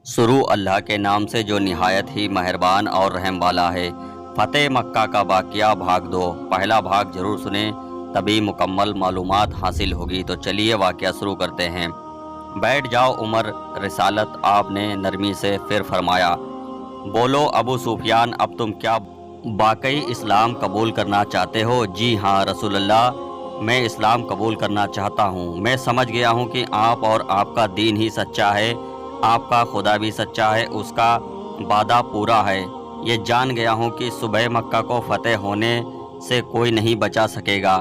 शुरू अल्लाह के नाम से जो निहायत ही मेहरबान और रहम वाला है। फ़तेह मक्का का वाक़या भाग 2। पहला भाग ज़रूर सुने, तभी मुकम्मल मालूमात हासिल होगी। तो चलिए वाक़या शुरू करते हैं। बैठ जाओ उमर रिसालत, आपने नरमी से फिर फरमाया। बोलो अबू सुफियान, अब तुम क्या वाकई इस्लाम कबूल करना चाहते हो? जी हाँ रसूलल्लाह, मैं इस्लाम कबूल करना चाहता हूँ। मैं समझ गया हूँ कि आप और आपका दीन ही सच्चा है, आपका खुदा भी सच्चा है, उसका वादा पूरा है। ये जान गया हूँ कि सुबह मक्का को फतेह होने से कोई नहीं बचा सकेगा।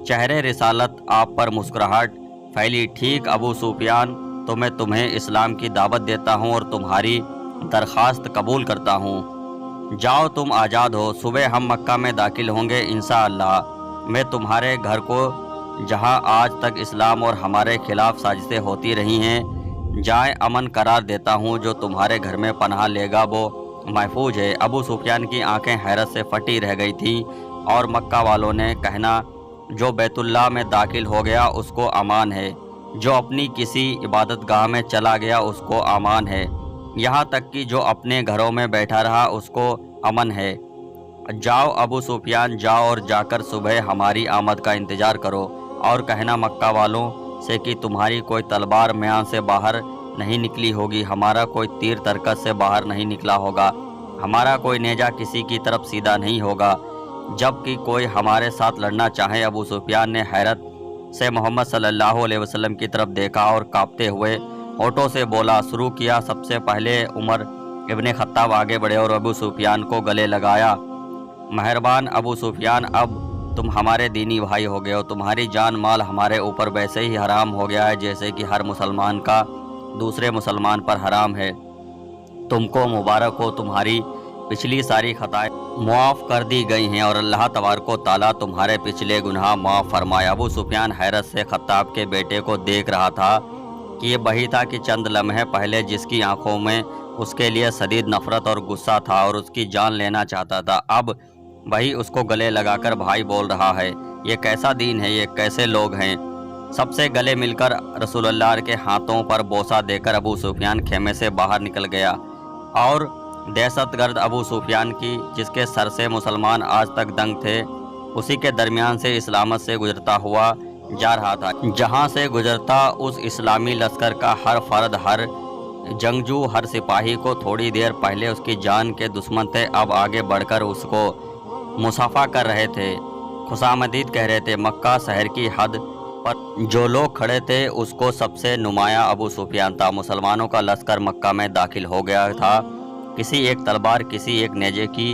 चेहरे रिसालत आप पर मुस्कुराहट फैली। ठीक अबू सुफियान, तो मैं तुम्हें इस्लाम की दावत देता हूँ और तुम्हारी दरख्वास्त कबूल करता हूँ। जाओ, तुम आज़ाद हो। सुबह हम मक्का में दाखिल होंगे इंशाअल्लाह। मैं तुम्हारे घर को, जहाँ आज तक इस्लाम और हमारे खिलाफ साजिशें होती रही हैं, जाए अमन करार देता हूँ। जो तुम्हारे घर में पनाह लेगा वो महफूज है। अबू सुफियान की आंखें हैरत से फटी रह गई थीं और मक्का वालों ने कहना, जो बैतुल्लाह में दाखिल हो गया उसको अमान है, जो अपनी किसी इबादतगाह में चला गया उसको अमान है, यहाँ तक कि जो अपने घरों में बैठा रहा उसको अमन है। जाओ अबू सुफियान, जाओ और जाकर सुबह हमारी आमद का इंतज़ार करो और कहना मक्का वालों से कि तुम्हारी कोई तलवार म्यान से बाहर नहीं निकली होगी, हमारा कोई तीर तरकत से बाहर नहीं निकला होगा, हमारा कोई नेजा किसी की तरफ सीधा नहीं होगा, जबकि कोई हमारे साथ लड़ना चाहे। अबू सुफियान ने हैरत से मोहम्मद सल्लल्लाहु अलैहि वसल्लम की तरफ देखा और कांपते हुए होठों से बोला, शुरू किया। सबसे पहले उमर इब्ने खत्ताब आगे बढ़े और अबू सुफियान को गले लगाया। मेहरबान अबू सुफियान, अब तुम हमारे दीनी भाई हो गए हो। तुम्हारी जान माल हमारे ऊपर वैसे ही हराम हो गया है जैसे कि हर मुसलमान का दूसरे मुसलमान पर हराम है। तुमको मुबारक हो, तुम्हारी पिछली सारी खताएं मुआफ़ कर दी गई हैं और अल्लाह तबारक व तआला तुम्हारे पिछले गुनाह माफ़ फरमाया। अबू सुफियान हैरत से खत्ताब के बेटे को देख रहा था कि ये वही था कि चंद लम्हे पहले जिसकी आंखों में उसके लिए शदीद नफ़रत और गुस्सा था और उसकी जान लेना चाहता था, अब वही उसको गले लगाकर भाई बोल रहा है। ये कैसा दीन है, ये कैसे लोग हैं? सबसे गले मिलकर रसूलुल्लाह के हाथों पर बोसा देकर अबू सुफियान खेमे से बाहर निकल गया और दहशतगर्द अबू सुफियान की, जिसके सर से मुसलमान आज तक दंग थे, उसी के दरमियान से इस्लामत से गुजरता हुआ जा रहा था। जहाँ से गुजरता उस इस्लामी लश्कर का हर फर्द, हर जंगजू, हर सिपाही को थोड़ी देर पहले उसकी जान के दुश्मन थे, अब आगे बढ़कर उसको मुसाफा कर रहे थे, खुशामदीद कह रहे थे। मक्का शहर की हद पर जो लोग खड़े थे उसको सबसे नुमाया अबू सुफियान था। मुसलमानों का लश्कर मक्का में दाखिल हो गया था। किसी एक तलवार, किसी एक नेजे की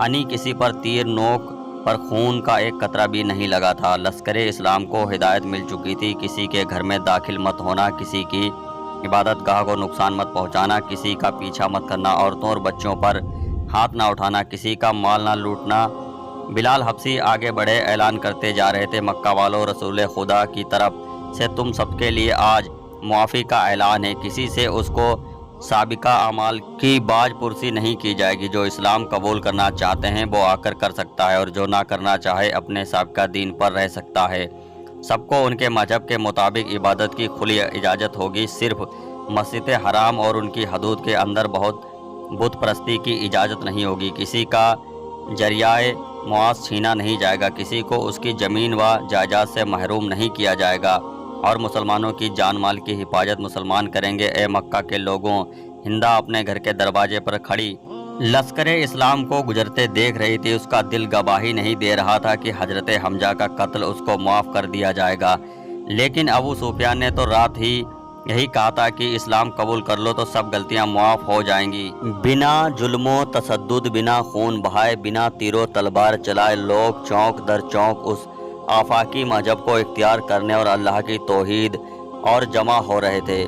अनी, किसी पर तीर नोक पर खून का एक कतरा भी नहीं लगा था। लश्कर इस्लाम को हिदायत मिल चुकी थी, किसी के घर में दाखिल मत होना, किसी की इबादत गाह को नुकसान मत पहुंचाना, किसी का पीछा मत करना, औरतों और बच्चों पर हाथ ना उठाना, किसी का माल ना लूटना। बिलाल हबशी आगे बढ़े ऐलान करते जा रहे थे, मक्का वालों, रसूल खुदा की तरफ से तुम सबके लिए आज मुआफ़ी का ऐलान है। किसी से उसको साबिका अमाल की बाज पुरसी नहीं की जाएगी। जो इस्लाम कबूल करना चाहते हैं वो आकर कर सकता है और जो ना करना चाहे अपने साबिका दीन पर रह सकता है। सबको उनके मजहब के मुताबिक इबादत की खुली इजाज़त होगी। सिर्फ मस्जिद हराम और उनकी हदूद के अंदर बहुत बुत परस्ती की इजाज़त नहीं होगी। किसी का जरियाए मुआश छीना नहीं जाएगा, किसी को उसकी ज़मीन व जायदाद से महरूम नहीं किया जाएगा और मुसलमानों की जान माल की हिफाजत मुसलमान करेंगे। ए मक्का के लोगों, हिंदा अपने घर के दरवाजे पर खड़ी लश्कर इस्लाम को गुजरते देख रही थी। उसका दिल गवाही नहीं दे रहा था कि हजरत हमजा का कत्ल उसको माफ़ कर दिया जाएगा, लेकिन अबू सुफियान ने तो रात ही यही कहा था कि इस्लाम कबूल कर लो तो सब गलतियां मुआफ़ हो जाएंगी। बिना जुल्मो तसद्दुद, बिना खून बहाए, बिना तीरों तलवार चलाए लोग चौक दर चौक उस आफाकी मजहब को इख्तियार करने और अल्लाह की तौहीद और जमा हो रहे थे।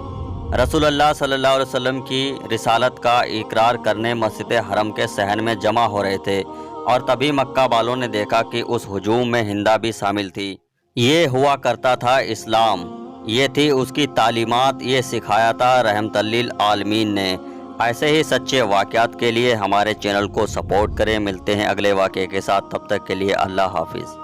रसूलुल्लाह सल्लल्लाहु अलैहि वसल्लम की रिसालत का इकरार करने मस्जिद हरम के सहन में जमा हो रहे थे और तभी मक्का वालों ने देखा कि उस हुजूम में हिंदा भी शामिल थी। ये हुआ करता था इस्लाम, ये थी उसकी तालीमात, ये सिखाया था रहमतल लिल आलमीन ने। ऐसे ही सच्चे वाक़यात के लिए हमारे चैनल को सपोर्ट करें। मिलते हैं अगले वाक़े के साथ, तब तक के लिए अल्लाह हाफिज़।